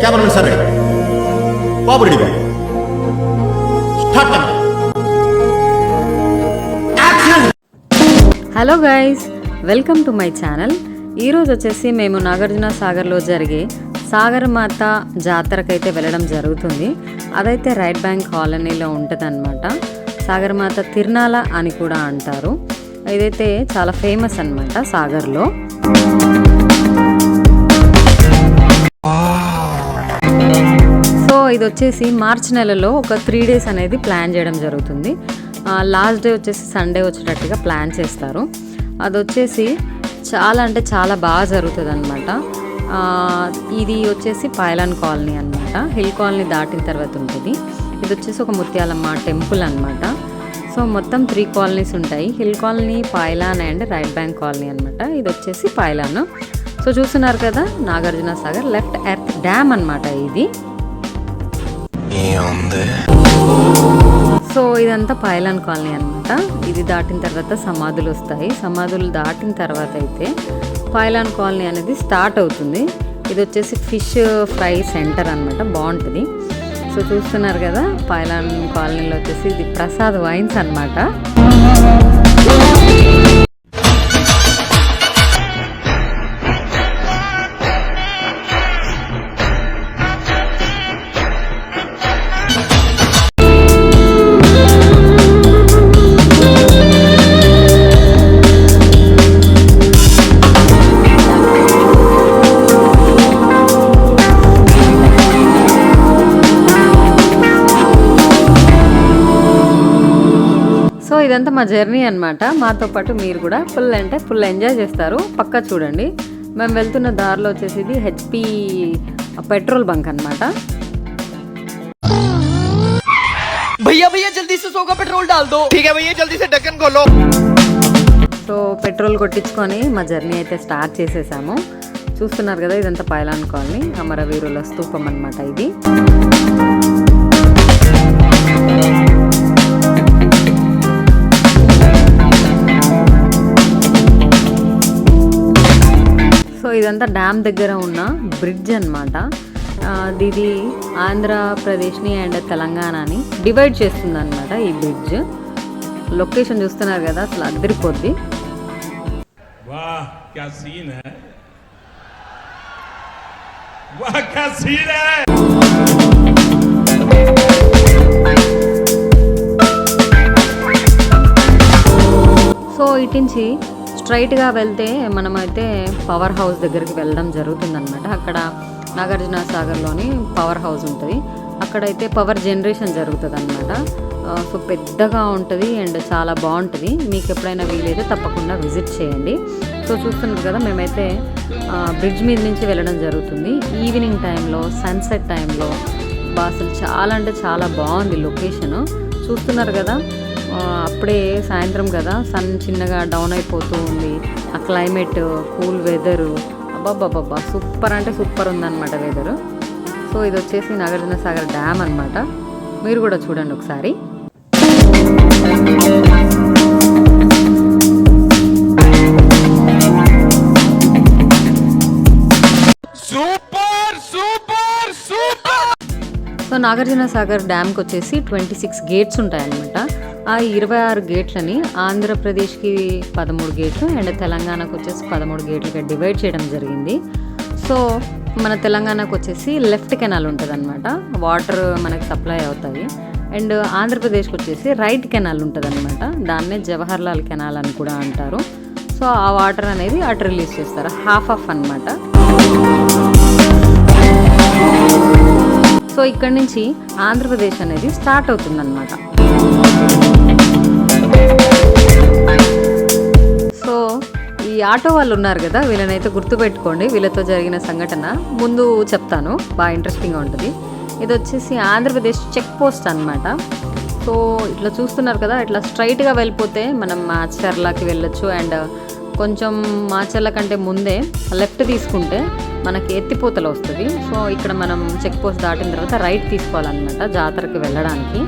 Cameraman sir ready Babu ready start action. Hello guys, welcome to my channel. ఈరోజు వచ్చేసి మేము నాగార్జున సాగర్లో జరిగే సాగరమాత జాతరకైతే వెళ్ళడం జరుగుతుంది. అదైతే రైట్ బ్యాంక్ కాలనీలో ఉంటుంది అనమాట. సాగరమాత తిర్నాల అని కూడా అంటారు. ఇదైతే చాలా ఫేమస్ అనమాట సాగర్లో. సో ఇది వచ్చేసి మార్చ్ నెలలో ఒక 3 days అనేది ప్లాన్ చేయడం జరుగుతుంది. లాస్ట్ డే వచ్చేసి సండే వచ్చేటట్టుగా ప్లాన్ చేస్తారు. అది వచ్చేసి చాలా అంటే చాలా బాగా జరుగుతుంది అనమాట. ఇది వచ్చేసి పైలాన్ కాలనీ అనమాట. హిల్ కాలనీ దాటిన తర్వాత ఉంటుంది. ఇది వచ్చేసి ఒక ముత్యాలమ్మ టెంపుల్ అనమాట. సో మొత్తం 3 కాలనీస్ ఉంటాయి. Hill colony, pylon and right bank colony అనమాట. ఇది వచ్చేసి పైలాన్. సో చూస్తున్నారు కదా, Nagarjuna Sagar left earth dam అనమాట ఇది. సో ఇదంతా పైలాన్ కాలనీ అనమాట. ఇది దాటిన తర్వాత సమాధులు వస్తాయి. సమాధులు దాటిన తర్వాత అయితే పైలాన్ కాలనీ అనేది స్టార్ట్ అవుతుంది. ఇది వచ్చేసి ఫిష్ ఫ్రై సెంటర్ అనమాట. బాగుంటుంది. సో చూస్తున్నారు కదా, పైలాన్ కాలనీలో వచ్చేసి ఇది ప్రసాద్ వైన్స్ అనమాట. సో ఇదంతా మా జర్నీ అనమాట. మాతో పాటు మీరు కూడా ఫుల్ ఎంజాయ్ చేస్తారు. పక్కా చూడండి. మేము వెళ్తున్న దారిలో వచ్చేసి ఇది HP పెట్రోల్ బంక్ అనమాట. भैया भैया जल्दी से 100 का पेट्रोल डाल दो। ठीक है भैया, जल्दी से ढक्कन खोलो। సో పెట్రోల్ కొట్టించుకొని మా జర్నీ అయితే స్టార్ట్ చేసేసాము. చూస్తున్నారు కదా, ఇదంతా పైలాన్ కాలనీ, అమరవీరుల స్తూపం అనమాట ఇది. సో ఇదంతా డ్యామ్ దగ్గర ఉన్న బ్రిడ్జ్ అనమాట. ఇది ఆంధ్రప్రదేశ్ని అండ్ తెలంగాణని డివైడ్ చేస్తుంది అనమాట ఈ బ్రిడ్జ్. లొకేషన్ చూస్తున్నారు కదా, అసలు అద్దరిపోద్ది. वाह क्या सीन है, वाह क्या सीन है। సో ఇటు నుంచి స్ట్రైట్గా వెళ్తే మనమైతే పవర్ హౌస్ దగ్గరికి వెళ్ళడం జరుగుతుందన్నమాట. అక్కడ నాగార్జున సాగర్లోని పవర్ హౌస్ ఉంటుంది. అక్కడైతే పవర్ జనరేషన్ జరుగుతుంది అనమాట. సో పెద్దగా ఉంటుంది అండ్ చాలా బాగుంటుంది. మీకు ఎప్పుడైనా వీలైతే తప్పకుండా విజిట్ చేయండి. సో చూస్తున్నారు కదా, మేమైతే బ్రిడ్జ్ మీద నుంచి వెళ్ళడం జరుగుతుంది. ఈవినింగ్ టైంలో, సన్సెట్ టైంలో అసలు చాలా అంటే చాలా బాగుంది లొకేషను. చూస్తున్నారు కదా, అప్పుడే సాయంత్రం కదా, సన్ చిన్నగా డౌన్ అయిపోతూ ఉంది. ఆ క్లైమేట్, కూల్ వెదరు, అబ్బాబ్బాబ్బా సూపర్ అంటే సూపర్ ఉందన్నమాట వెదరు. సో ఇది వచ్చేసి నాగార్జున సాగర్ డ్యామ్ అనమాట. మీరు కూడా చూడండి ఒకసారి. Super super super. So Nagarjuna Sagar డ్యామ్కి వచ్చేసి 26 గేట్స్ ఉంటాయన్నమాట. ఆ 26 గేట్లని ఆంధ్రప్రదేశ్కి 13 గేట్లు అండ్ తెలంగాణకు వచ్చేసి 13 గేట్లుగా డివైడ్ చేయడం జరిగింది. సో మన తెలంగాణకు వచ్చేసి లెఫ్ట్ కెనాల్ ఉంటుంది అనమాట. వాటర్ మనకి సప్లై అవుతాయి. అండ్ ఆంధ్రప్రదేశ్కి వచ్చేసి రైట్ కెనాల్ ఉంటుంది అనమాట. దాన్నే జవహర్లాల్ కెనాల్ అని కూడా అంటారు. సో ఆ వాటర్ అనేది అటు రిలీజ్ చేస్తారు, హాఫ్ అనమాట. సో ఇక్కడ నుంచి ఆంధ్రప్రదేశ్ అనేది స్టార్ట్ అవుతుందన్నమాట. సో ఈ ఆటో వాళ్ళు ఉన్నారు కదా, వీళ్ళనైతే గుర్తుపెట్టుకోండి. వీళ్ళతో జరిగిన సంఘటన ముందు చెప్తాను, బాగా ఇంట్రెస్టింగ్గా ఉంటుంది. ఇది వచ్చేసి ఆంధ్రప్రదేశ్ చెక్ పోస్ట్ అనమాట. సో ఇట్లా చూస్తున్నారు కదా, ఇట్లా స్ట్రైట్గా వెళ్ళిపోతే మనం మాచర్లకి వెళ్ళొచ్చు. అండ్ కొంచెం మాచర్ల కంటే ముందే లెఫ్ట్ తీసుకుంటే మనకి ఎత్తిపోతలు వస్తుంది. సో ఇక్కడ మనం చెక్ పోస్ట్ దాటిన తర్వాత రైట్ తీసుకోవాలన్నమాట జాతరకి వెళ్ళడానికి.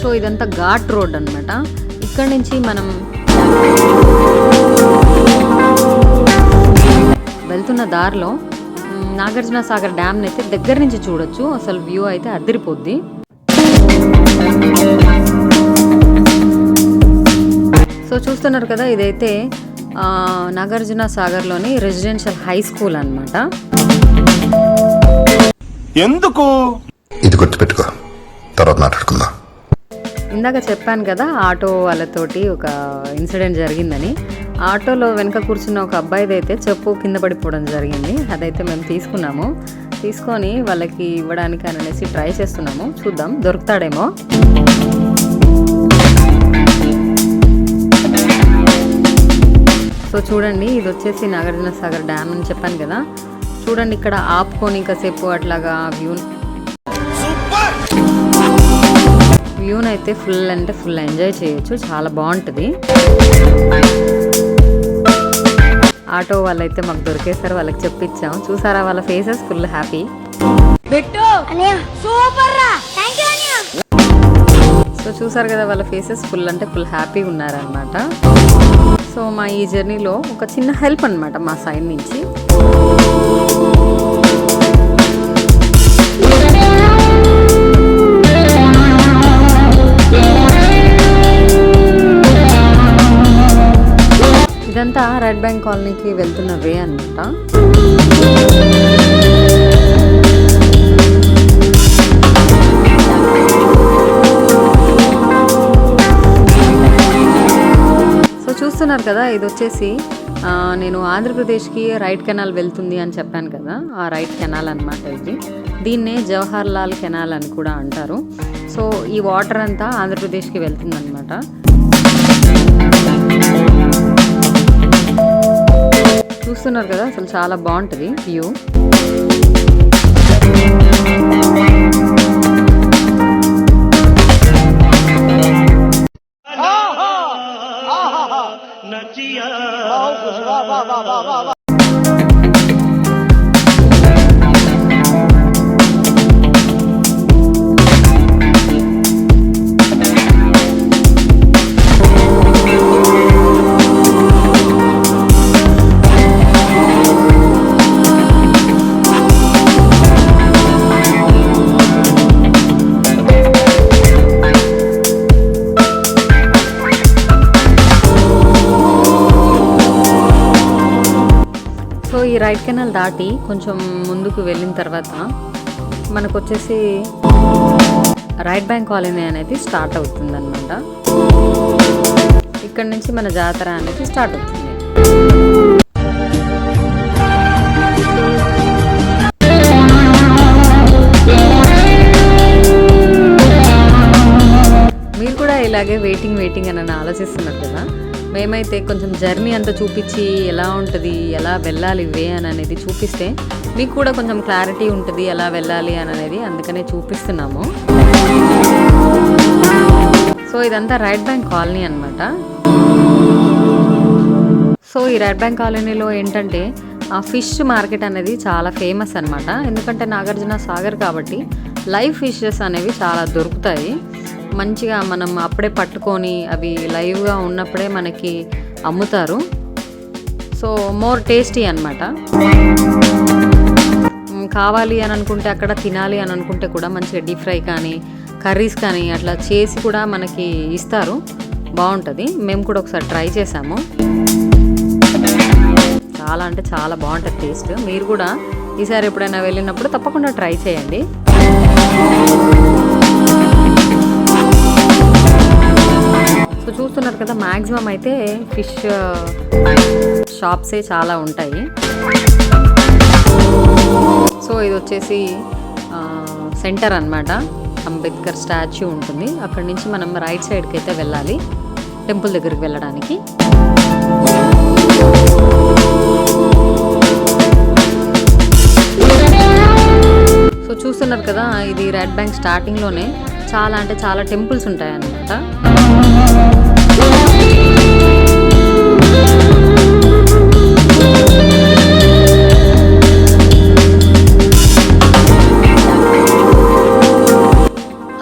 సో ఇదంతా ఘాట్ రోడ్ అనమాట. ఇక్కడ నుంచి మనం వెళ్తున్న దారిలో నాగార్జున సాగర్ డ్యామ్ని అయితే దగ్గర నుంచి చూడొచ్చు. అసలు వ్యూ అయితే అదిరిపోద్ది. సో చూస్తున్నారు కదా, ఇదైతే నాగార్జున సాగర్లోని రెసిడెన్షియల్ హై స్కూల్ అన్నమాట. ఎందుకు ఇది గుర్తుపెట్టుకో, తర్వాత మాట్లాడుకుందాం. ఇందాక చెప్పాను కదా ఆటో వాళ్ళతోటి ఒక ఇన్సిడెంట్ జరిగిందని. ఆటోలో వెనక కూర్చున్న ఒక అబ్బాయిది అయితే చెప్పు కింద పడిపోవడం జరిగింది. అదైతే మేము తీసుకొని వాళ్ళకి ఇవ్వడానికి అనేసి ట్రై చేస్తున్నాము. చూద్దాం దొరుకుతాడేమో. సో చూడండి, ఇది వచ్చేసి నాగార్జున సాగర్ డ్యామ్ అని చెప్పాను కదా. చూడండి, ఇక్కడ ఆపుకొని కాసేపు అట్లాగా వ్యూనైతే ఫుల్ అంటే ఫుల్ ఎంజాయ్ చేయొచ్చు. చాలా బాగుంటుంది. ఆటో వాళ్ళైతే మాకు దొరికేసారు, వాళ్ళకి చెప్పించాం. చూసారా వాళ్ళ ఫేసెస్ ఫుల్ హ్యాపీ. సో చూసారు కదా, వాళ్ళ ఫేసెస్ ఫుల్ అంటే ఫుల్ హ్యాపీగా ఉన్నారనమాట. సో మా ఈ జర్నీలో ఒక చిన్న హెల్ప్ అనమాట మా సైడ్ నుంచి. ఇదంతా రెడ్ బ్యాంక్ కాలనీకి వెళ్తున్న వే అనమాట. సో చూస్తున్నారు కదా, ఇది వచ్చేసి నేను ఆంధ్రప్రదేశ్కి రైట్ కెనాల్ వెళ్తుంది అని చెప్పాను కదా, ఆ రైట్ కెనాల్ అనమాట ఇది. దీన్నే జవహర్ లాల్ కెనాల్ అని కూడా అంటారు. సో ఈ వాటర్ అంతా ఆంధ్రప్రదేశ్కి వెళ్తుంది అనమాట. చూస్తున్నారు కదా, అసలు చాలా బాగుంటుంది వ్యూ. ఈ రైట్ కెనాల్ దాటి కొంచెం ముందుకు వెళ్ళిన తర్వాత మనకు వచ్చేసి రైట్ బ్యాంక్ కాలనీ అనేది స్టార్ట్ అవుతుంది అనమాట. ఇక్కడ నుంచి మన జాతర అనేది స్టార్ట్ అవుతుంది. మీరు కూడా ఇలాగే వెయిటింగ్ అని ఆలోచిస్తున్నారు కదా. మేమైతే కొంచెం జర్నీ అంతా చూపించి ఎలా ఉంటుంది, ఎలా వెళ్ళాలి వే అని అనేది చూపిస్తే మీకు కూడా కొంచెం క్లారిటీ ఉంటుంది ఎలా వెళ్ళాలి అని అనేది. అందుకనే చూపిస్తున్నాము. సో ఇదంతా రైట్ బ్యాంక్ కాలనీ అనమాట. సో ఈ రైట్ బ్యాంక్ కాలనీలో ఏంటంటే ఆ ఫిష్ మార్కెట్ అనేది చాలా ఫేమస్ అనమాట. ఎందుకంటే నాగార్జున సాగర్ కాబట్టి లైవ్ ఫిషెస్ అనేవి చాలా దొరుకుతాయి. మంచిగా మనం అప్పుడే పట్టుకొని అవి లైవ్గా ఉన్నప్పుడే మనకి అమ్ముతారు. సో మోర్ టేస్టీ అనమాట. కావాలి అని అనుకుంటే అక్కడ తినాలి అని అనుకుంటే కూడా మంచిగా డీప్ ఫ్రై కానీ కర్రీస్ కానీ అట్లా చేసి కూడా మనకి ఇస్తారు. బాగుంటుంది. మేము కూడా ఒకసారి ట్రై చేసాము. చాలా అంటే చాలా బాగుంటుంది టేస్ట్. మీరు కూడా ఈసారి ఎప్పుడైనా వెళ్ళినప్పుడు తప్పకుండా ట్రై చేయండి. సో చూస్తున్నారు కదా, మ్యాక్సిమం అయితే ఫిష్ షాప్సే చాలా ఉంటాయి. సో ఇది వచ్చేసి సెంటర్ అన్నమాట. అంబేద్కర్ స్టాచ్యూ ఉంటుంది. అక్కడి నుంచి మనం రైట్ సైడ్కి అయితే వెళ్ళాలి టెంపుల్ దగ్గరికి వెళ్ళడానికి. సో చూస్తున్నారు కదా, ఇది రెడ్ బ్యాంక్ స్టార్టింగ్లోనే చాలా అంటే చాలా టెంపుల్స్ ఉంటాయి అన్నమాట.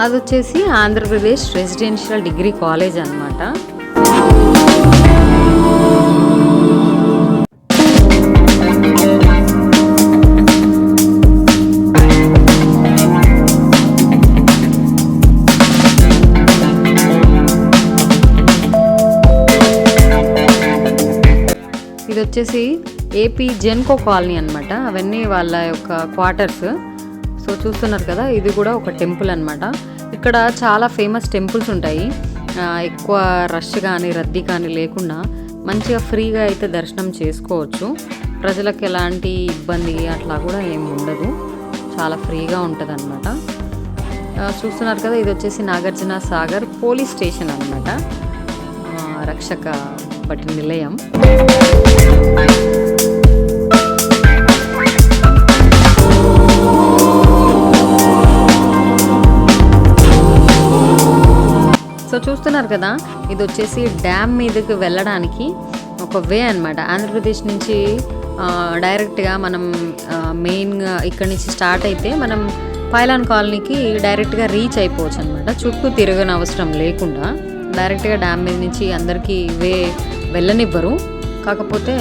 అది వచ్చేసి ఆంధ్రప్రదేశ్ రెసిడెన్షియల్ డిగ్రీ కాలేజ్ అన్నమాట. ఇది వచ్చేసి ఏపీ జెన్కో కాలనీ అనమాట. అవన్నీ వాళ్ళ యొక్క క్వార్టర్స్. సో చూస్తున్నారు కదా, ఇది కూడా ఒక టెంపుల్ అనమాట. ఇక్కడ చాలా ఫేమస్ టెంపుల్స్ ఉంటాయి. ఎక్కువ రష్ కానీ రద్దీ కానీ లేకుండా మంచిగా ఫ్రీగా అయితే దర్శనం చేసుకోవచ్చు. ప్రజలకు ఎలాంటి ఇబ్బంది అట్లా కూడా ఏమి ఉండదు, చాలా ఫ్రీగా ఉంటుంది అనమాట. చూస్తున్నారు కదా, ఇది వచ్చేసి నాగార్జున సాగర్ పోలీస్ స్టేషన్ అనమాట, రక్షక భటు నిలయం. సో చూస్తున్నారు కదా, ఇది వచ్చేసి డ్యామ్ మీదకి వెళ్ళడానికి ఒక వే అనమాట. ఆంధ్రప్రదేశ్ నుంచి డైరెక్ట్గా మనం మెయిన్గా ఇక్కడి నుంచి స్టార్ట్ అయితే మనం పైలాన్ కాలనీకి డైరెక్ట్గా రీచ్ అయిపోవచ్చు అనమాట. చుట్టూ తిరగని అవసరం లేకుండా డైరెక్ట్గా డ్యామ్ మీద నుంచి అందరికీ వెళ్ళనివ్వరు, కాకపోతే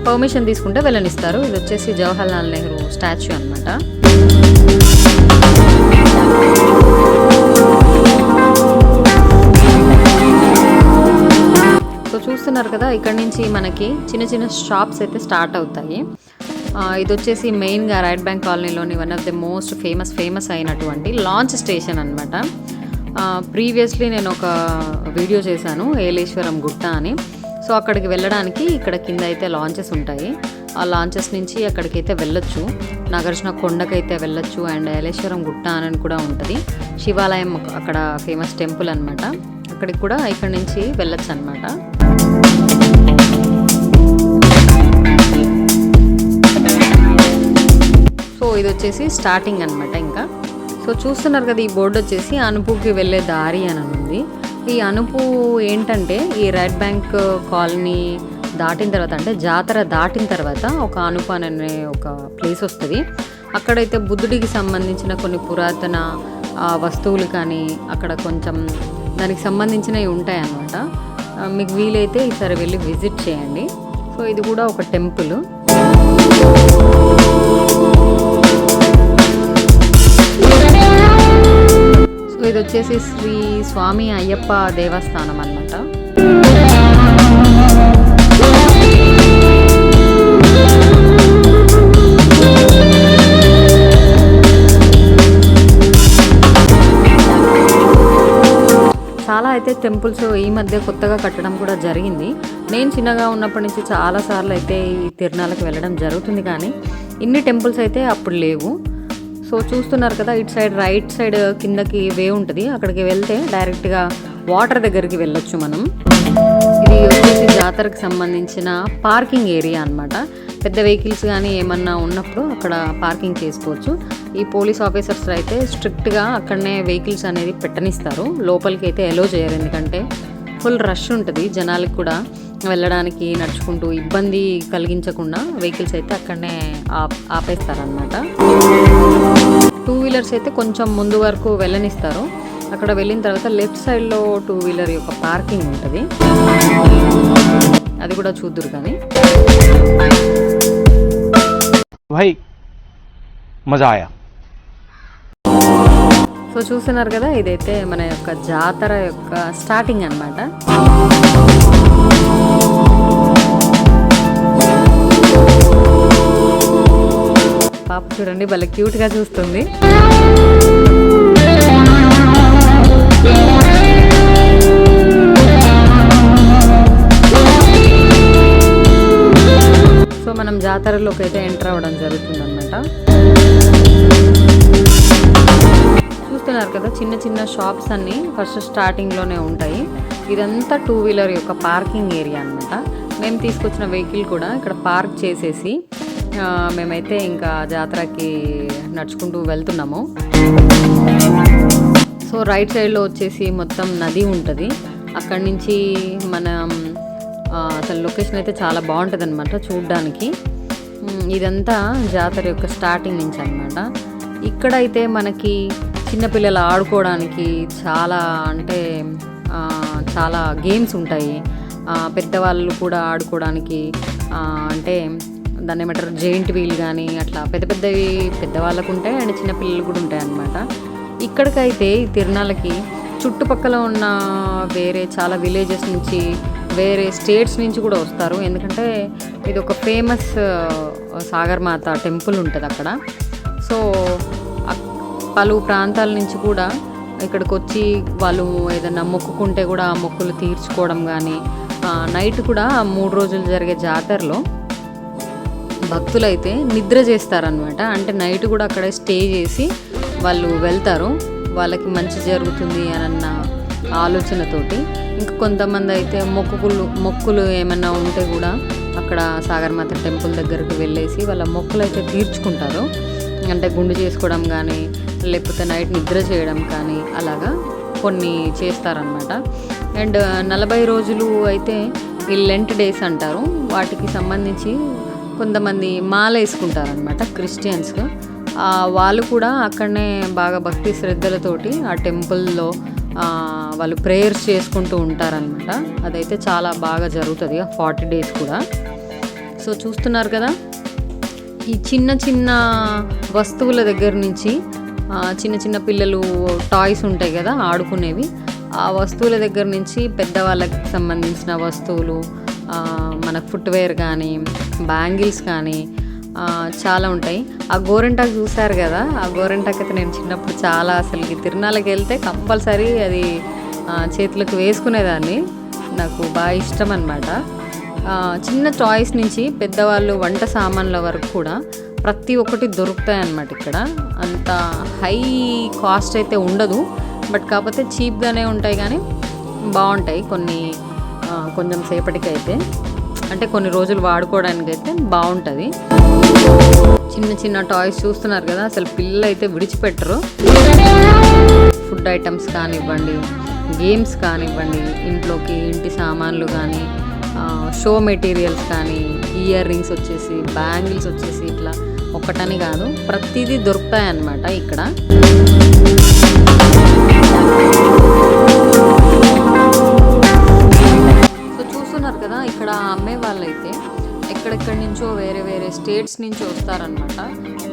పర్మిషన్ తీసుకుంటే వెళ్ళనిస్తారు. ఇది వచ్చేసి జవహర్లాల్ నెహ్రూ స్టాచ్యూ అనమాట. సో చూస్తున్నారు కదా, ఇక్కడ నుంచి మనకి చిన్న చిన్న షాప్స్ అయితే స్టార్ట్ అవుతాయి. ఇది వచ్చేసి మెయిన్గా రైట్ బ్యాంక్ కాలనీలోని one of the most famous అయినటువంటి లాంచ్ స్టేషన్ అనమాట. ప్రీవియస్లీ నేను ఒక వీడియో చేశాను, ఏలేశ్వరం గుట్ట అని. సో అక్కడికి వెళ్ళడానికి ఇక్కడ కింద అయితే లాంచెస్ ఉంటాయి. ఆ లాంచెస్ నుంచి అక్కడికైతే వెళ్ళొచ్చు. నాగార్జున కొండకైతే వెళ్ళొచ్చు. అండ్ ఏలేశ్వరం గుట్ట అని కూడా ఉంటుంది, శివాలయం అక్కడ ఫేమస్ టెంపుల్ అనమాట. అక్కడికి కూడా ఇక్కడ నుంచి వెళ్ళొచ్చు అనమాట. సో ఇది వచ్చేసి స్టార్టింగ్ అనమాట. ఇంకా సో చూస్తున్నారు కదా, ఈ బోర్డు వచ్చేసి అనుపుకి వెళ్ళే దారి అని ఉంది. ఈ అనుపు ఏంటంటే, ఈ రైట్ బ్యాంక్ కాలనీ దాటిన తర్వాత, అంటే జాతర దాటిన తర్వాత ఒక అనుపు అనే ఒక ప్లేస్ వస్తుంది. అక్కడైతే బుద్ధుడికి సంబంధించిన కొన్ని పురాతన వస్తువులు కానీ అక్కడ కొంచెం దానికి సంబంధించినవి ఉంటాయి అన్నమాట. మీకు వీలైతే ఈసారి వెళ్ళి విజిట్ చేయండి. సో ఇది కూడా ఒక టెంపుల్. సో ఇది వచ్చేసి శ్రీ స్వామి అయ్యప్ప దేవస్థానం అన్నమాట. చాలా అయితే టెంపుల్స్ ఈ మధ్య కొత్తగా కట్టడం కూడా జరిగింది. నేను చిన్నగా ఉన్నప్పటి నుంచి చాలాసార్లు అయితే ఈ తిరునాళ్ళకి వెళ్ళడం జరుగుతుంది, కానీ ఇన్ని టెంపుల్స్ అయితే అప్పుడు లేవు. సో చూస్తున్నారు కదా, ఇటు సైడ్ రైట్ సైడ్ కిందకి వే ఉంటుంది. అక్కడికి వెళ్తే డైరెక్ట్గా వాటర్ దగ్గరికి వెళ్ళొచ్చు మనం. ఇది వచ్చేసి జాతరకు సంబంధించిన పార్కింగ్ ఏరియా అనమాట. పెద్ద వెహికల్స్ కానీ ఏమన్నా ఉన్నప్పుడు అక్కడ పార్కింగ్ చేసుకోవచ్చు. ఈ పోలీస్ ఆఫీసర్స్ అయితే స్ట్రిక్ట్గా అక్కడనే వెహికల్స్ అనేది పెట్టనిస్తారు, లోపలికి అయితే ఎలో చేయరు. ఎందుకంటే ఫుల్ రష్ ఉంటుంది, జనాలకు కూడా వెళ్ళడానికి నడుచుకుంటూ ఇబ్బంది కలిగించకుండా వెహికల్స్ అయితే అక్కడనే ఆపేస్తారనమాట. 2 వీలర్స్ అయితే కొంచెం ముందు వరకు వెళ్ళనిస్తారు. అక్కడ వెళ్ళిన తర్వాత లెఫ్ట్ సైడ్లో 2 వీలర్ యొక్క పార్కింగ్ ఉంటుంది, అది కూడా చూద్దురు. కానీ भाई मजा आया. సో చూస్తున్నారు కదా, ఇదైతే మన యొక్క జాతర యొక్క స్టార్టింగ్ అన్నమాట. పాప చూడండి, భలే క్యూట్గా చూస్తుంది. సో మనం జాతరలోకి అయితే ఎంటర్ అవ్వడం జరుగుతుంది అన్నమాట. చూస్తున్నారు కదా, చిన్న చిన్న షాప్స్ అన్నీ ఫస్ట్ స్టార్టింగ్లోనే ఉంటాయి. ఇదంతా 2 వీలర్ యొక్క పార్కింగ్ ఏరియా అనమాట. మేము తీసుకొచ్చిన వెహికల్ కూడా ఇక్కడ పార్క్ చేసేసి మేమైతే ఇంకా జాతరకి నడుచుకుంటూ వెళ్తున్నాము. సో రైట్ సైడ్లో వచ్చేసి మొత్తం నది ఉంటుంది. అక్కడి నుంచి మనం అసలు లొకేషన్ అయితే చాలా బాగుంటుంది అనమాట చూడ్డానికి. ఇదంతా జాతర యొక్క స్టార్టింగ్ నుంచి అనమాట. ఇక్కడైతే మనకి చిన్నపిల్లలు ఆడుకోవడానికి చాలా అంటే చాలా గేమ్స్ ఉంటాయి. పెద్దవాళ్ళు కూడా ఆడుకోవడానికి అంటే దాన్ని ఏమంటారు జెయింట్ వీల్ కానీ అట్లా పెద్ద పెద్దవి పెద్దవాళ్ళకు ఉంటాయి అండ్ చిన్నపిల్లలు కూడా ఉంటాయి అన్నమాట. ఇక్కడికైతే ఈ తిరునాళ్ళకి చుట్టుపక్కల ఉన్న వేరే చాలా విలేజెస్ నుంచి వేరే స్టేట్స్ నుంచి కూడా వస్తారు. ఎందుకంటే ఇది ఒక ఫేమస్ సాగర్ మాత టెంపుల్ ఉంటుంది అక్కడ. సో పలు ప్రాంతాల నుంచి కూడా ఇక్కడికి వచ్చి వాళ్ళు ఏదైనా మొక్కుకుంటే కూడా ఆ మొక్కులు తీర్చుకోవడం కానీ, నైట్ కూడా 3 రోజులు జరిగే జాతరలో భక్తులైతే నిద్ర చేస్తారనమాట. అంటే నైట్ కూడా అక్కడే స్టే చేసి వాళ్ళు వెళ్తారు, వాళ్ళకి మంచి జరుగుతుంది అన్న ఆలోచనతోటి. ఇంకా కొంతమంది అయితే మొక్కులు ఏమైనా ఉంటే కూడా అక్కడ సాగర్మాత టెంపుల్ దగ్గరికి వెళ్ళేసి వాళ్ళ మొక్కులు అయితే తీర్చుకుంటారు. అంటే గుండు చేసుకోవడం కానీ లేకపోతే నైట్ నిద్ర చేయడం కానీ అలాగా కొన్ని చేస్తారనమాట. అండ్ 40 రోజులు అయితే ఈ లెంట్ డేస్ అంటారు. వాటికి సంబంధించి కొంతమంది మాల వేసుకుంటారనమాట క్రిస్టియన్స్. వాళ్ళు కూడా అక్కడనే బాగా భక్తి శ్రద్ధలతోటి ఆ టెంపుల్లో వాళ్ళు ప్రేయర్స్ చేసుకుంటూ ఉంటారనమాట. అదైతే చాలా బాగా జరుగుతుంది 40 డేస్ కూడా. సో చూస్తున్నారు కదా, ఈ చిన్న చిన్న వస్తువుల దగ్గర నుంచి చిన్న చిన్న పిల్లలు టాయ్స్ ఉంటాయి కదా ఆడుకునేవి, ఆ వస్తువుల దగ్గర నుంచి పెద్దవాళ్ళకి సంబంధించిన వస్తువులు, మనకు ఫుట్వేర్ కానీ బ్యాంగిల్స్ కానీ చాలా ఉంటాయి. ఆ గోరింటాకు చూసారు కదా, ఆ గోరింటాకు అయితే నేను చిన్నప్పుడు చాలా అసలు తిరునాళ్ళకి వెళ్తే కంపల్సరీ అది చేతులకు వేసుకునేదాన్ని. నాకు బాగా ఇష్టం అన్నమాట. చిన్న టాయ్స్ నుంచి పెద్దవాళ్ళు వంట సామాన్ల వరకు కూడా ప్రతి ఒక్కటి దొరుకుతాయి అన్నమాట ఇక్కడ. అంత హై కాస్ట్ అయితే ఉండదు, బట్ కాకపోతే చీప్గానే ఉంటాయి కానీ బాగుంటాయి కొంచెం సేపటికి అయితే, అంటే కొన్ని రోజులు వాడుకోవడానికి అయితే బాగుంటుంది. చిన్న చిన్న టాయ్స్ చూస్తున్నారు కదా, అసలు పిల్లలు అయితే విడిచిపెట్టరు. ఫుడ్ ఐటమ్స్ కానివ్వండి, గేమ్స్ కానివ్వండి, ఇంటి సామాన్లు కానీ, షో మెటీరియల్స్ కానీ, ఇయర్ రింగ్స్ వచ్చేసి, బ్యాంగిల్స్ వచ్చేసి ఇట్లా ఒక్కటని కాదు ప్రతిదీ దొరుకుతాయి అన్నమాట ఇక్కడ. సో చూస్తున్నారు కదా, ఇక్కడ అమ్మే వాళ్ళైతే ఎక్కడెక్కడి నుంచో వేరే వేరే స్టేట్స్ నుంచి వస్తారనమాట.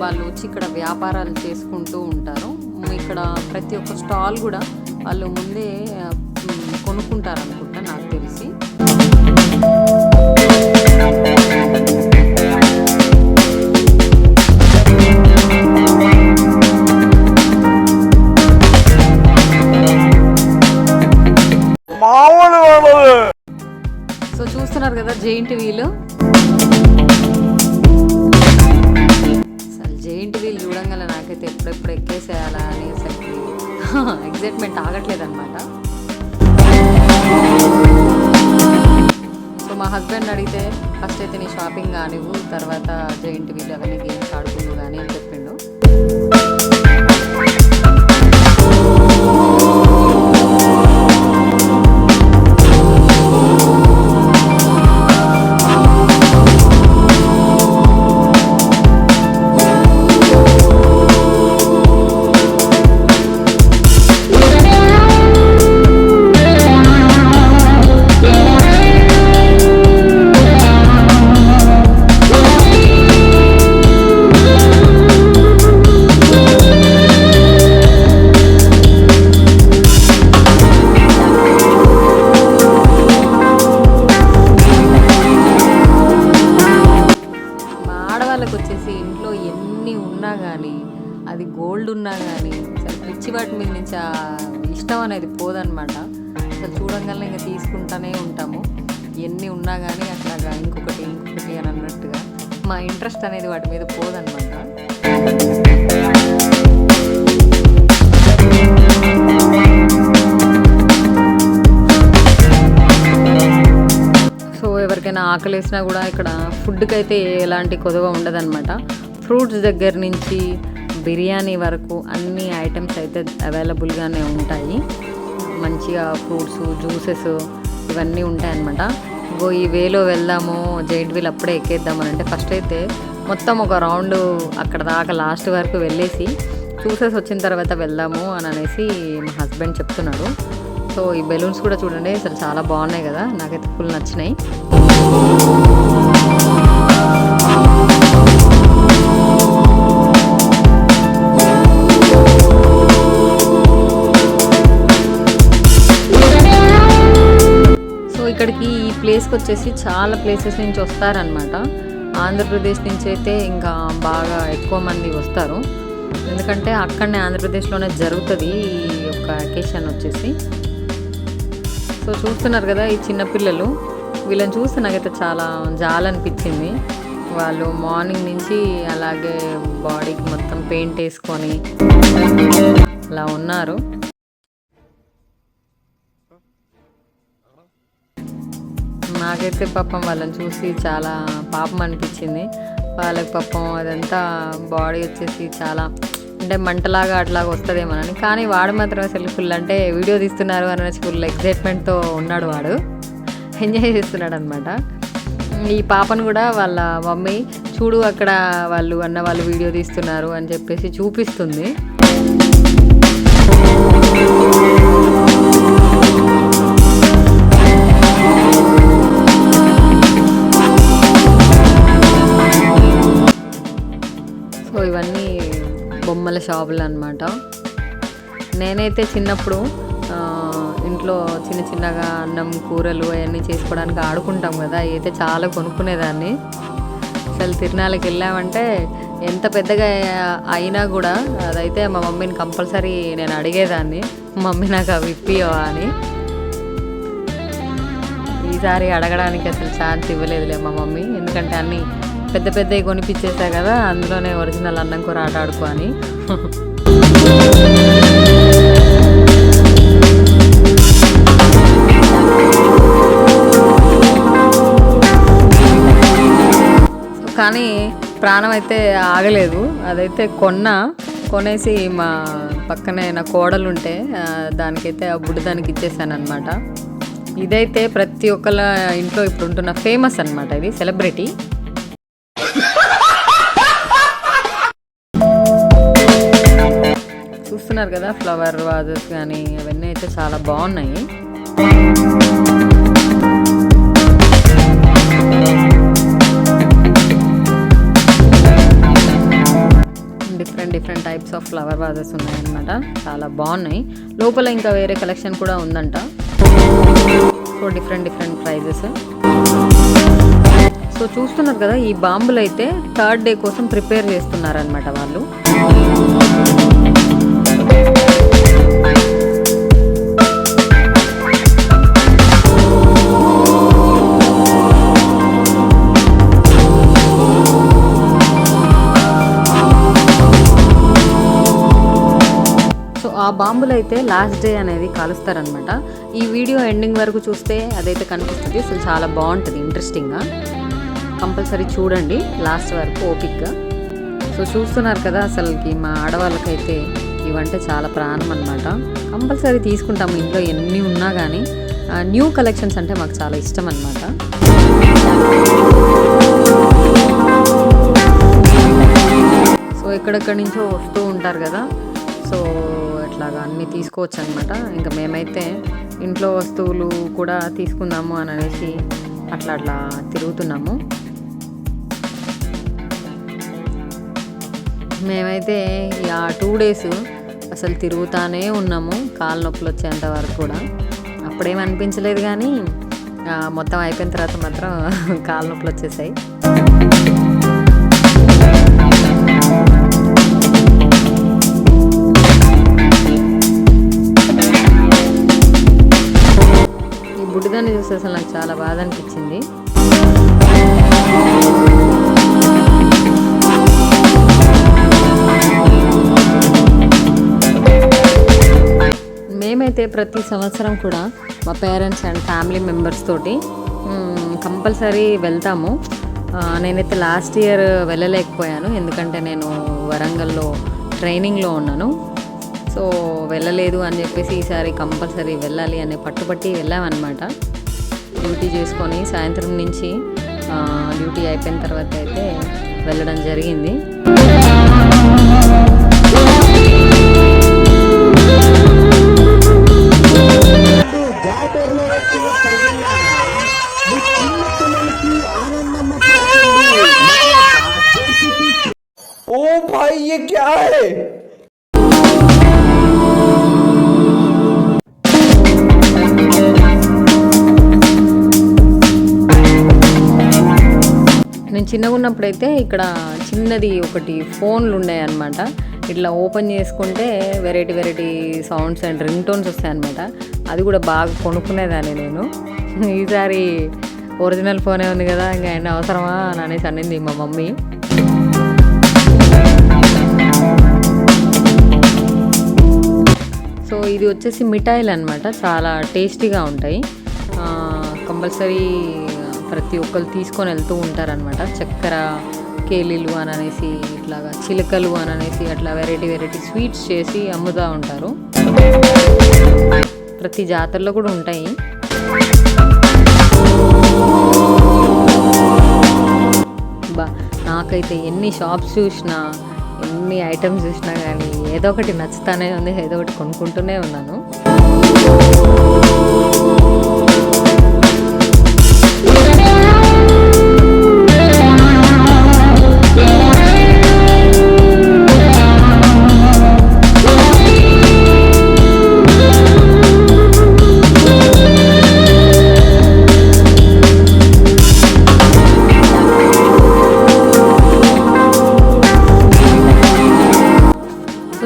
వాళ్ళు వచ్చి ఇక్కడ వ్యాపారాలు చేసుకుంటూ ఉంటారు. ఇక్కడ ప్రతి ఒక్క స్టాల్ కూడా వాళ్ళు ముందే కొనుక్కుంటారనుకుంటా నాకు తెలిసి. సో చూస్తున్నారు కదా జెయింట్ వీల్. అసలు జెయింట్ వీల్ చూడంగానే నాకైతే ఎప్పుడెప్పుడు ఎక్కేసేయాలా అనేసరికి ఎగ్జైట్మెంట్ ఆగట్లేదు అనమాట. సో మా హస్బెండ్ అడిగితే ఫస్ట్ అయితే నీ షాపింగ్ కానివ్వు, తర్వాత జెయింట్ వీల్ అవన్నీ గేమ్స్ ఆడుకుందు కానీ అని చెప్పిండు. అది గోల్డ్ ఉన్నా కానీ అసలు పిచ్చి వాటి మీద నుంచి ఆ ఇష్టం అనేది పోదన్నమాట. అసలు చూడంగానే ఇంకా తీసుకుంటూనే ఉంటాము, ఎన్ని ఉన్నా కానీ అట్లాగా ఇంకొకటి అని అన్నట్టుగా మా ఇంట్రెస్ట్ అనేది వాటి మీద పోదన్నమాట. సో ఎవరికైనా ఆకలేసినా కూడా ఇక్కడ ఫుడ్కి అయితే ఎలాంటి కొదవ ఉండదన్నమాట. ఫ్రూట్స్ దగ్గర నుంచి బిర్యానీ వరకు అన్ని ఐటమ్స్ అయితే అవైలబుల్గానే ఉంటాయి. మంచిగా ఫ్రూట్స్, జ్యూసెస్ ఇవన్నీ ఉంటాయన్నమాట. ఈ వేలో వెళ్దాము, జైంట్ వీల్ అప్పుడే ఎక్కేద్దామని అంటే ఫస్ట్ అయితే మొత్తం ఒక రౌండ్ అక్కడ దాకా లాస్ట్ వరకు వెళ్ళేసి చూసేసి వచ్చిన తర్వాత వెళ్దాము అని అనేసి మా హస్బెండ్ చెప్తున్నాడు. సో ఈ బెలూన్స్ కూడా చూడండి అసలు చాలా బాగున్నాయి కదా, నాకైతే ఫుల్ నచ్చినాయి. ఇక్కడికి ఈ ప్లేస్కి వచ్చేసి చాలా ప్లేసెస్ నుంచి వస్తారనమాట. ఆంధ్రప్రదేశ్ నుంచి అయితే ఇంకా బాగా ఎక్కువ మంది వస్తారు, ఎందుకంటే అక్కడనే ఆంధ్రప్రదేశ్లోనే జరుగుతుంది ఈ యొక్క అకేషన్ వచ్చేసి. సో చూస్తున్నారు కదా ఈ చిన్నపిల్లలు, వీళ్ళని చూస్తే నాకైతే చాలా జాలనిపించింది. వాళ్ళు మార్నింగ్ నుంచి అలాగే బాడీకి మొత్తం పెయింట్ వేసుకొని అలా ఉన్నారు. నాకైతే పాపం వాళ్ళని చూసి చాలా పాపం అనిపించింది. వాళ్ళకి పాపం అదంతా బాడీ వచ్చేసి చాలా అంటే మంటలాగా అట్లాగా వస్తుందేమోనని, కానీ వాడు మాత్రం అసలు ఫుల్ అంటే వీడియో తీస్తున్నారు అనేసి ఫుల్ ఎక్సైట్మెంట్తో ఉన్నాడు, వాడు ఎంజాయ్ చేస్తున్నాడు అనమాట. ఈ పాపను కూడా వాళ్ళ మమ్మీ చూడు అక్కడ వాళ్ళు వాళ్ళు వీడియో తీస్తున్నారు అని చెప్పేసి చూపిస్తుంది. సో ఇవన్నీ బొమ్మల షాపులు అనమాట. నేనైతే చిన్నప్పుడు ఇంట్లో చిన్న చిన్నగా అన్నం కూరలు అవన్నీ చేసుకోవడానికి ఆడుకుంటాం కదా, అయితే చాలా కొనుక్కునేదాన్ని. అసలు తిరునాళ్ళకి వెళ్ళామంటే ఎంత పెద్దగా అయినా కూడా అదైతే మా మమ్మీని కంపల్సరీ నేను అడిగేదాన్ని, మమ్మీ నాకు అవి ఇప్పియవా అని. ఈసారి అడగడానికి అసలు ఛాన్స్ ఇవ్వలేదులే మా మమ్మీ, ఎందుకంటే అన్నీ పెద్ద పెద్దవి కొనిపించేసా కదా, అందులోనే ఒరిజినల్ అన్నం కూర ఆట ఆడుకో అని. కానీ ప్రాణం అయితే ఆగలేదు, అదైతే కొనేసి మా పక్కనే నా కోడలు ఉంటే దానికైతే ఆ బుడ్డదానికి ఇచ్చేసాను అనమాట. ఇదైతే ప్రతి ఒక్కళ్ళ ఇంట్లో ఇప్పుడు ఉంటున్న ఫేమస్ అనమాట, ఇది సెలబ్రిటీ. చూస్తున్నారు కదా ఫ్లవర్ వాజెస్ కానీ అవన్నీ అయితే చాలా బాగున్నాయి. Different types of flower vases ఉన్నాయన్నమాట, చాలా బాగున్నాయి. లోపల ఇంకా వేరే కలెక్షన్ కూడా ఉందంట. So different prices. సో చూస్తున్నారు కదా ఈ బాంబులు అయితే థర్డ్ డే కోసం ప్రిపేర్ చేస్తున్నారనమాట వాళ్ళు. ఆ బాంబులు అయితే లాస్ట్ డే అనేది కాలుస్తారనమాట. ఈ వీడియో ఎండింగ్ వరకు చూస్తే అదైతే కనిపిస్తుంది, అసలు చాలా బాగుంటుంది, ఇంట్రెస్టింగ్గా. కంపల్సరీ చూడండి లాస్ట్ వరకు ఓపిక్గా. సో చూస్తున్నారు కదా అసలుకి మా ఆడవాళ్ళకైతే ఇవంటే చాలా ప్రాణం అనమాట. కంపల్సరీ తీసుకుంటాము ఇంట్లో ఎన్ని ఉన్నా కానీ. న్యూ కలెక్షన్స్ అంటే మాకు చాలా ఇష్టం అనమాట. సో ఎక్కడెక్కడి నుంచో వస్తూ ఉంటారు కదా, సో అట్లాగా అన్నీ తీసుకోవచ్చు అనమాట. ఇంకా మేమైతే ఇంట్లో వస్తువులు కూడా తీసుకుందాము అని అనేసి అట్లా తిరుగుతున్నాము. మేమైతే ఆ 2 days అసలు తిరుగుతానే ఉన్నాము, కాళ్ళ నొప్పులు వచ్చేంత వరకు కూడా. అప్పుడేం అనిపించలేదు కానీ మొత్తం అయిపోయిన తర్వాత మాత్రం కాళ్ళ నొప్పులు వచ్చేసాయి. బుడ్డిదాన్ని చూస్తే అసలు నాకు చాలా బాధ అనిపించింది. మేమైతే ప్రతి సంవత్సరం కూడా మా పేరెంట్స్ అండ్ ఫ్యామిలీ మెంబర్స్ తోటి కంపల్సరీ వెళ్తాము. నేనైతే లాస్ట్ ఇయర్ వెళ్ళలేకపోయాను, ఎందుకంటే నేను వరంగల్లో ట్రైనింగ్లో ఉన్నాను. సో వెళ్ళలేదు అని చెప్పేసి ఈసారి కంపల్సరీ వెళ్ళాలి అనే పట్టుబట్టి వెళ్ళామన్నమాట. డ్యూటీ చేసుకొని సాయంత్రం నుంచి డ్యూటీ అయిపోయిన తర్వాత అయితే వెళ్ళడం జరిగింది. ओ भाई ये क्या है? నేను చిన్నగా ఉన్నప్పుడైతే ఇక్కడ చిన్నది ఒకటి ఫోన్లు ఉన్నాయన్నమాట. ఇట్లా ఓపెన్ చేసుకుంటే variety sounds and ring tones వస్తాయన్నమాట. అది కూడా బాగా కొనుక్కునేదాన్ని నేను. ఈసారి ఒరిజినల్ ఫోనే ఉంది కదా, ఇంకా ఆయన అవసరమా అని అనేసి అనింది మా మమ్మీ. సో ఇది వచ్చేసి మిఠాయిలు అనమాట, చాలా టేస్టీగా ఉంటాయి. కంపల్సరీ ప్రతి ఒక్కరు తీసుకొని వెళ్తూ ఉంటారనమాట. చక్కెర కేలీలు అని అనేసి, ఇట్లాగా చిలకలు అని అనేసి, అట్లా వెరైటీ స్వీట్స్ చేసి అమ్ముతూ ఉంటారు. ప్రతి జాతరలో కూడా ఉంటాయి. నాకైతే ఎన్ని షాప్స్ చూసినా, ఎన్ని ఐటమ్స్ చూసినా కానీ ఏదో ఒకటి నచ్చుతానే ఉంది, ఏదో ఒకటి కొనుక్కుంటూనే ఉన్నాను.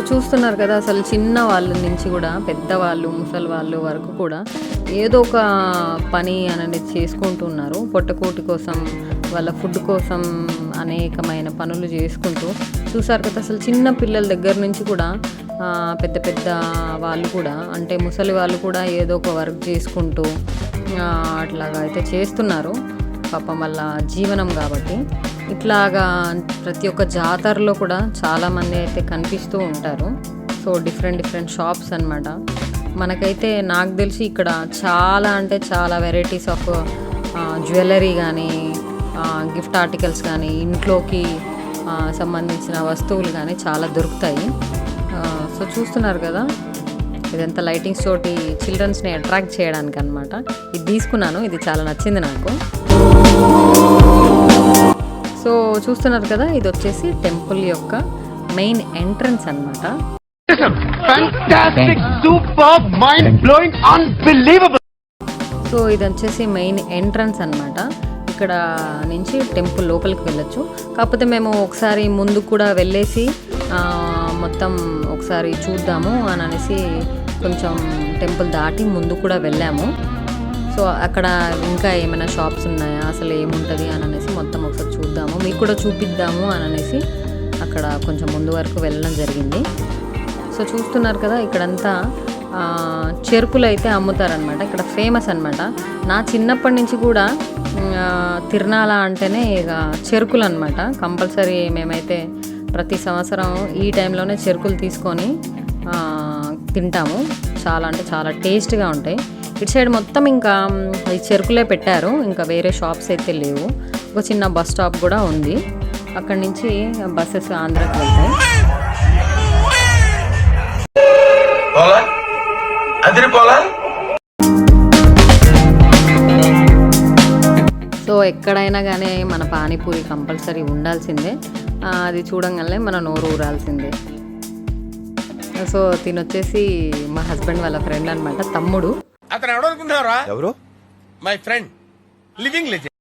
చూస్తున్నారు కదా, అసలు చిన్న వాళ్ళ నుంచి కూడా పెద్దవాళ్ళు, ముసలి వాళ్ళు వరకు కూడా ఏదో ఒక పని అనేది చేసుకుంటున్నారు. పొట్టకూటి కోసం, వాళ్ళ ఫుడ్ కోసం అనేకమైన పనులు చేసుకుంటూ చూసారు కదా. అసలు చిన్న పిల్లల దగ్గర నుంచి కూడా పెద్ద వాళ్ళు కూడా, అంటే ముసలి వాళ్ళు కూడా ఏదో ఒక వర్క్ చేసుకుంటూ అట్లాగా అయితే చేస్తున్నారు. పాపం వల్ల జీవనం కాబట్టి. ఇట్లాగా ప్రతి ఒక్క జాతరలో కూడా చాలామంది అయితే కనిపిస్తూ ఉంటారు. సో డిఫరెంట్ షాప్స్ అన్నమాట. మనకైతే నాకు తెలిసి ఇక్కడ చాలా అంటే చాలా వెరైటీస్ ఆఫ్ జ్యువెలరీ కానీ, గిఫ్ట్ ఆర్టికల్స్ కానీ, ఇంట్లోకి సంబంధించిన వస్తువులు కానీ చాలా దొరుకుతాయి. సో చూస్తున్నారు కదా, ఇదంతా లైటింగ్స్ తోటి చిల్డ్రన్స్ని అట్రాక్ట్ చేయడానికి అనమాట. ఇది తీసుకున్నాను, ఇది చాలా నచ్చింది నాకు. సో చూస్తున్నారు కదా, ఇది వచ్చేసి టెంపుల్ యొక్క మెయిన్ ఎంట్రన్స్ అన్నమాట. సో ఇది వచ్చేసి మెయిన్ ఎంట్రన్స్ అన్నమాట. ఇక్కడ నుంచి టెంపుల్ లోపలికి వెళ్ళొచ్చు. కాకపోతే మేము ఒకసారి ముందు కూడా వెళ్ళేసి మొత్తం ఒకసారి చూద్దాము అని అనేసి కొంచెం టెంపుల్ దాటి ముందు కూడా వెళ్ళాము. సో అక్కడ ఇంకా ఏమైనా షాప్స్ ఉన్నాయా, అసలు ఏముంటుంది అని అనేసి మొత్తం ఒకసారి చూద్దాము, మీకు కూడా చూపిద్దాము అని అనేసి అక్కడ కొంచెం ముందు వరకు వెళ్ళడం జరిగింది. సో చూస్తున్నారు కదా, ఇక్కడంతా చెరుకులు అయితే అమ్ముతారనమాట. ఇక్కడ ఫేమస్ అనమాట. నా చిన్నప్పటి నుంచి కూడా తిరునాళ అంటేనే ఇక చెరుకులు అనమాట. కంపల్సరీ మేమైతే ప్రతి సంవత్సరం ఈ టైంలోనే చెరుకులు తీసుకొని తింటాము. చాలా అంటే చాలా టేస్ట్గా ఉంటాయి. ఇటు సైడ్ మొత్తం ఇంకా ఈ చెరుకులే పెట్టారు, ఇంకా వేరే షాప్స్ అయితే లేవు. ఒక చిన్న బస్ స్టాప్ కూడా ఉంది, అక్కడి నుంచి బస్సెస్ ఆంధ్రాకి వెళ్తాయి. సో ఎక్కడైనా కానీ మన పానీపూరి కంపల్సరీ ఉండాల్సిందే. అది చూడంగానే మన నోరు ఊరాల్సిందే. సో తినొచ్చేసి మా హస్బెండ్ వాళ్ళ ఫ్రెండ్ అనమాట, తమ్ముడు. అతను ఎవరు అనుకుంటున్నారా? ఎవరు? My friend, living legend.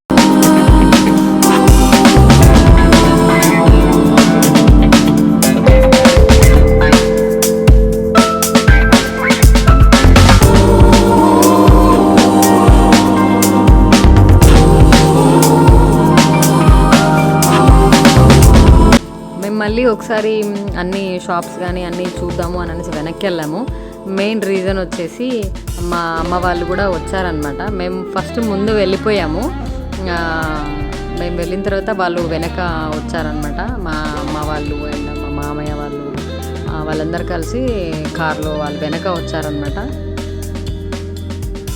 మళ్ళీ ఒకసారి అన్ని షాప్స్ కానీ అన్నీ చూద్దాము అని అనేసి వెనక్కి వెళ్ళాము. మెయిన్ రీజన్ వచ్చేసి మా అమ్మ వాళ్ళు కూడా వచ్చారనమాట. మేము ఫస్ట్ ముందు వెళ్ళిపోయాము. మేము వెళ్ళిన తర్వాత వాళ్ళు వెనక వచ్చారనమాట. మా అమ్మ వాళ్ళు అండ్ మా మామయ్య వాళ్ళు వాళ్ళందరూ కలిసి కార్లో వాళ్ళు వెనక వచ్చారనమాట.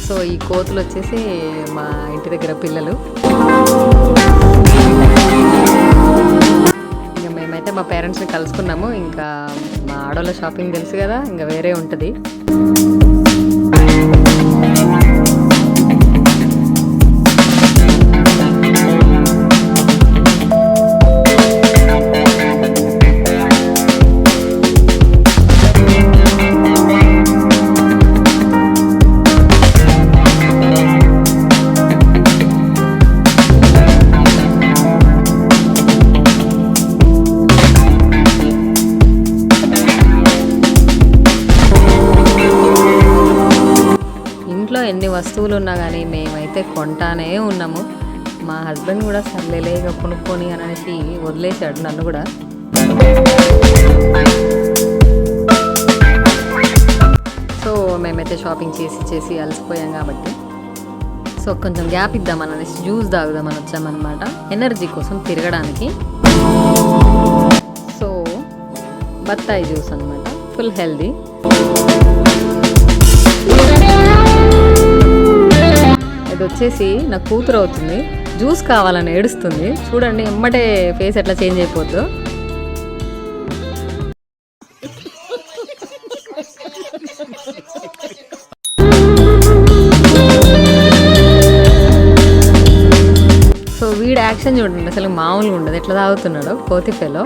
సో ఈ కోతులు వచ్చేసి మా ఇంటి దగ్గర పిల్లలు. మేమైతే మా పేరెంట్స్ని కలుసుకున్నాము. ఇంకా మా ఆడోళ్ళ షాపింగ్ తెలుసు కదా, ఇంకా వేరే ఉంటుంది. పశువులు ఉన్నా కానీ మేమైతే కొంటానే ఉన్నాము. మా హస్బెండ్ కూడా సర్లేలే ఇక కొనుక్కొని అని అనేసి వదిలేశాడు నన్ను కూడా. సో మేమైతే షాపింగ్ చేసి అలసిపోయాం కాబట్టి సో కొంచెం గ్యాప్ ఇద్దామని అనేసి జ్యూస్ తాగుదామని వచ్చామన్నమాట, ఎనర్జీ కోసం తిరగడానికి. సో బత్తాయి జ్యూస్ అనమాట, ఫుల్ హెల్దీ. ఇది వచ్చేసి నా కూతురు అవుతుంది, జ్యూస్ కావాలని ఏడుస్తుంది. చూడండి ఎమ్మటే ఫేస్ ఎట్లా చేంజ్ అయిపోద్దో. సో వీడి యాక్షన్ చూడండి, అసలు మామూలుగా ఉండదు, ఎట్లా తాగుతున్నాడో కోతిఫెలో.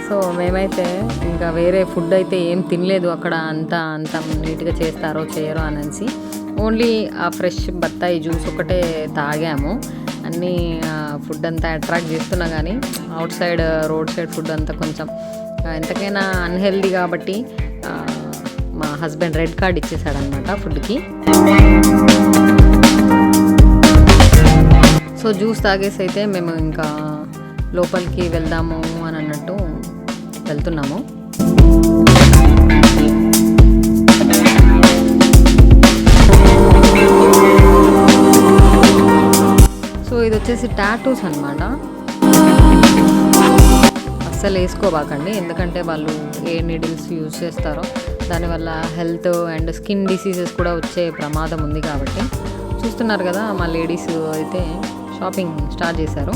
సో మేమైతే ఇంకా వేరే ఫుడ్ అయితే ఏం తినలేదు అక్కడ, అంత నీట్గా చేస్తారో చేయరో అనేసి ఓన్లీ ఆ ఫ్రెష్ బత్తాయి జ్యూస్ ఒకటే తాగాము. అన్నీ ఫుడ్ అంతా అట్రాక్ట్ చేస్తున్నా కానీ out side road side food అంతా కొంచెం ఎంతకైనా అన్హెల్దీ కాబట్టి మా హస్బెండ్ రెడ్ కార్డ్ ఇచ్చేసాడనమాట ఫుడ్కి. సో జ్యూస్ తాగేసి అయితే మేము ఇంకా లోపలికి వెళ్దాము అని అన్నట్టు వెళ్తున్నాము. సో ఇది వచ్చేసి టాటూస్ అనమాట. అస్సలు వేసుకోబాకండి, ఎందుకంటే వాళ్ళు ఏ నీడిల్స్ యూజ్ చేస్తారో దానివల్ల హెల్త్ అండ్ స్కిన్ డిసీజెస్ కూడా వచ్చే ప్రమాదం ఉంది కాబట్టి. చూస్తున్నారు కదా మా లేడీస్ అయితే షాపింగ్ స్టార్ట్ చేశారు.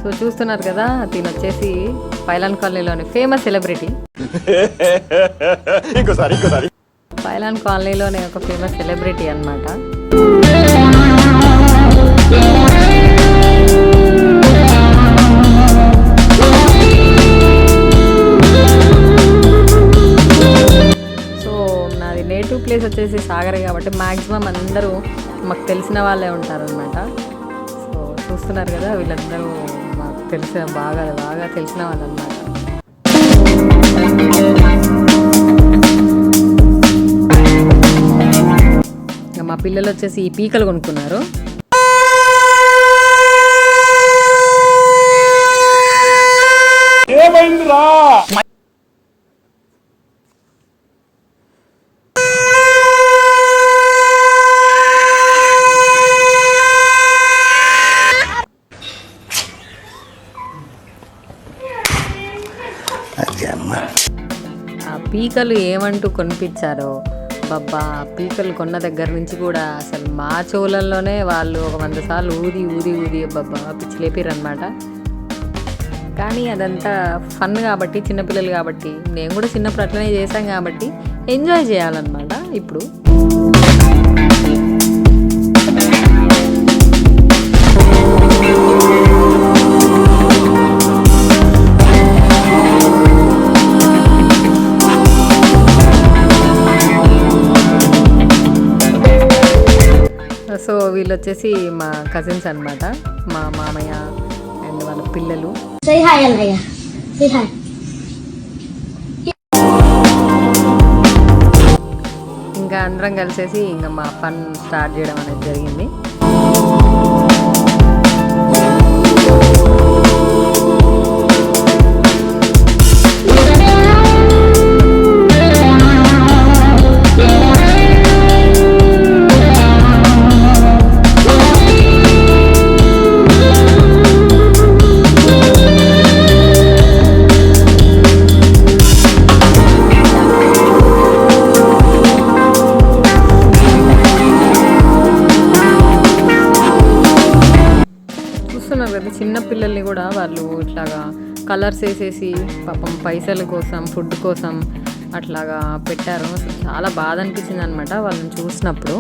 సో చూస్తున్నారు కదా, దీని వచ్చేసి పైలాన్ కాలనీలోని ఫేమస్ సెలబ్రిటీ. పైలాన్ కాలనీలోనే ఒక ఫేమస్ సెలబ్రిటీ అన్నమాట. సో నాది నేటివ్ ప్లేస్ వచ్చేసి సాగర్ కాబట్టి మ్యాక్సిమం అందరూ మాకు తెలిసిన వాళ్ళే ఉంటారనమాట. సో చూస్తున్నారు కదా, వీళ్ళందరూ మాకు బాగా తెలిసిన వాళ్ళు అనమాట. మా పిల్లలు వచ్చేసి ఈ పీకలు కొనుక్కున్నారు. ఆ పీకలు ఏమంటూ కొనిపించారో బాబా, పీకలు కొన్న దగ్గర నుంచి కూడా అసలు మా చెవులలోనే వాళ్ళు ఒక 100 సార్లు ఊది బాబా పిచ్చి లేపిరనమాట. కానీ అదంతా ఫన్ కాబట్టి, చిన్నపిల్లలు కాబట్టి, నేను కూడా చిన్నప్పుడు అట్లనే చేశాం కాబట్టి ఎంజాయ్ చేయాలన్నమాట. ఇప్పుడు సో వీళ్ళు వచ్చేసి మా కజిన్స్ అన్నమాట, మా మామయ్య అండ్ వాళ్ళ పిల్లలు. ఇంకా అందరం కలిసేసి ఇంకా మా ఫన్ స్టార్ట్ చేయడం అనేది జరిగింది. చిన్న పిల్లల్ని కూడా వాళ్ళు ఇట్లాగా కలర్స్ వేసేసి పాపం పైసల కోసం ఫుడ్ కోసం అట్లాగా పెట్టారు. అసలు చాలా బాధ అనిపించింది అనమాట వాళ్ళని చూసినప్పుడు.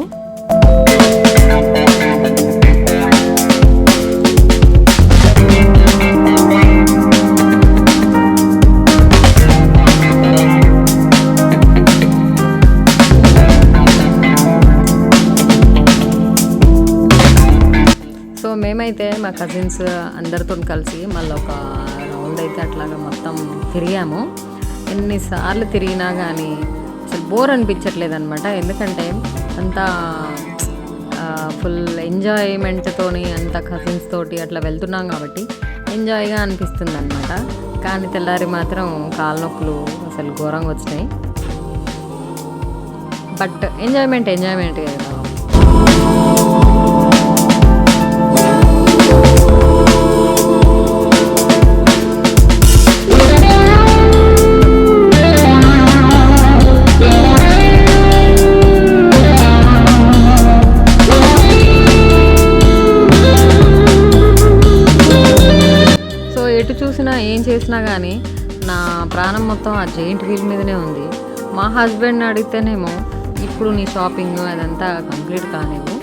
సో మేమైతే మా కజిన్స్ అందరితో కలిసి మళ్ళీ ఒక రౌండ్ అయితే అట్లాగా మొత్తం తిరిగాము. ఎన్నిసార్లు తిరిగినా కానీ అసలు బోర్ అనిపించట్లేదు అనమాట. ఎందుకంటే అంతా ఫుల్ ఎంజాయ్మెంట్తోని అంత కజిన్స్ తోటి అట్లా వెళ్తున్నాం కాబట్టి ఎంజాయ్గా అనిపిస్తుంది అనమాట. కానీ తెల్లారి మాత్రం కాళ్ళ నొప్పులు అసలు ఘోరంగా వచ్చినాయి. బట్ ఎంజాయ్మెంట్ కదా. ఎటు చూసినా ఏం చేసినా కానీ నా ప్రాణం మొత్తం ఆ జెయింట్ వీల్ మీదనే ఉంది. మా హస్బెండ్ని అడిగితేనేమో ఇప్పుడు నీ షాపింగ్ అదంతా కంప్లీట్ కానివ్వు,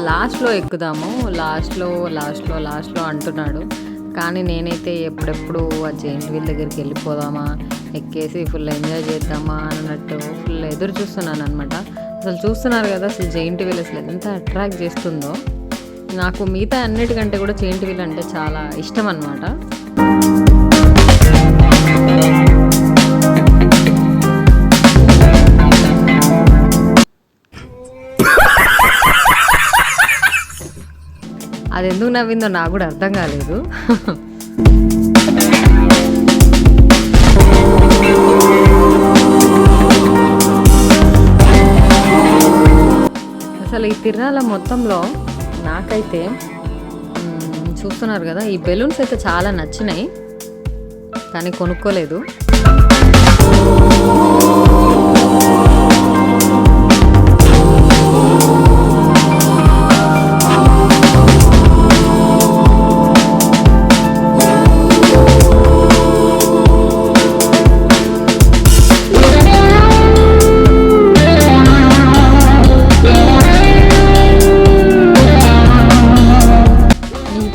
లాస్ట్లో ఎక్కుదాము, లాస్ట్లో అంటున్నాడు. కానీ నేనైతే ఎప్పుడెప్పుడు ఆ జెయింట్ వీల్ దగ్గరికి వెళ్ళిపోదామా, ఎక్కేసి ఫుల్ ఎంజాయ్ చేద్దామా అన్నట్టు ఫుల్ ఎదురు చూస్తున్నాను అనమాట. అసలు చూస్తున్నారు కదా అసలు జెయింట్ వీల్ అసలు ఎంత అట్రాక్ట్ చేస్తుందో. నాకు మిగతా అన్నిటికంటే కూడా జెయింట్ వీల్ అంటే చాలా ఇష్టం అనమాట. అది ఎందుకు నవ్విందో నాకు కూడా అర్థం కాలేదు. అసలు ఈ తిరణాల మొత్తంలో నాకైతే చూస్తున్నారు కదా ఈ బెలూన్స్ అయితే చాలా నచ్చినాయి, కానీ కొనుక్కోలేదు.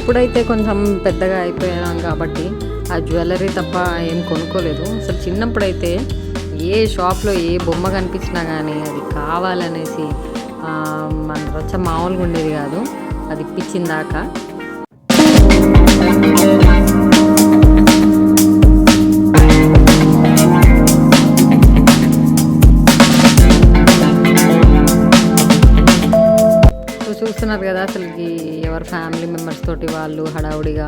ఇప్పుడైతే కొంచెం పెద్దగా అయిపోయాం కాబట్టి ఆ జ్యువెలరీ తప్ప ఏం కొనుక్కోలేదు. అసలు చిన్నప్పుడైతే ఏ షాప్లో ఏ బొమ్మ కనిపించినా కానీ అది కావాలనేసి మన రచ్చ మామూలుగా ఉండేది కాదు, అది ఇప్పించిందాకా. చూస్తున్నారు కదా అసలుకి ఎవరి ఫ్యామిలీ మెంబర్స్ తోటి వాళ్ళు హడావుడిగా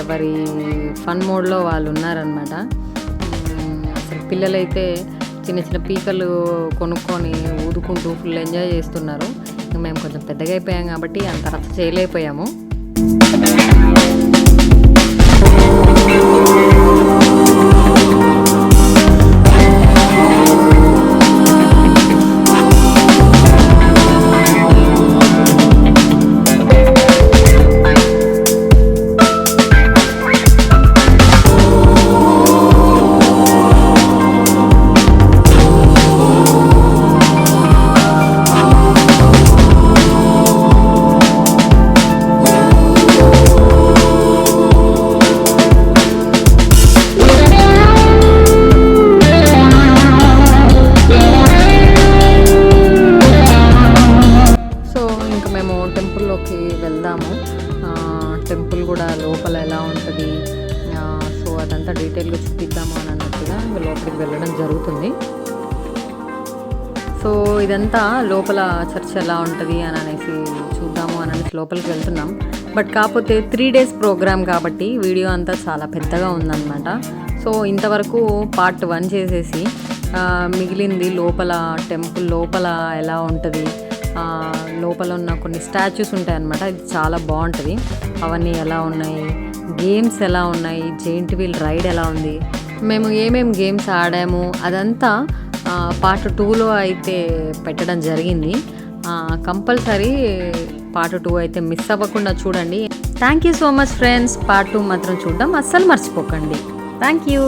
ఎవరి ఫన్ మోడ్లో వాళ్ళు ఉన్నారనమాట. అసలు పిల్లలైతే చిన్న చిన్న పీకలు కొనుక్కొని ఊదుకుంటూ ఫుల్ ఎంజాయ్ చేస్తున్నారు. మేము కొంచెం పెద్దగా అయిపోయాం కాబట్టి అంత రచ్చ చేయలేకపోయాము. వెళ్దాము. టెంపుల్ కూడా లోపల ఎలా ఉంటుంది, సో అదంతా డీటెయిల్గా చూపిద్దాము అని అన్నట్టుగా లోపలికి వెళ్ళడం జరుగుతుంది. సో ఇదంతా లోపల చర్చ్ ఎలా ఉంటుంది అని అనేసి చూద్దాము అని అనేసి లోపలికి వెళ్తున్నాం. బట్ కాకపోతే 3 days ప్రోగ్రామ్ కాబట్టి వీడియో అంతా చాలా పెద్దగా ఉందన్నమాట. సో ఇంతవరకు పార్ట్ 1 చేసేసి మిగిలింది లోపల టెంపుల్ లోపల ఎలా ఉంటుంది, లోపల ఉన్న కొన్ని స్టాచ్యూస్ ఉంటాయి అన్నమాట. ఇది చాలా బాగుంటుంది. అవన్నీ ఎలా ఉన్నాయి, గేమ్స్ ఎలా ఉన్నాయి, జెయింట్ వీల్ రైడ్ ఎలా ఉంది, మేము ఏమేమి గేమ్స్ ఆడాము అదంతా పార్ట్ 2లో అయితే పెట్టడం జరిగింది. కంపల్సరీ పార్ట్ 2 అయితే మిస్ అవ్వకుండా చూడండి. Thank you so much friends. Part 2 మాత్రం చూడడం అస్సలు మర్చిపోకండి. Thank you.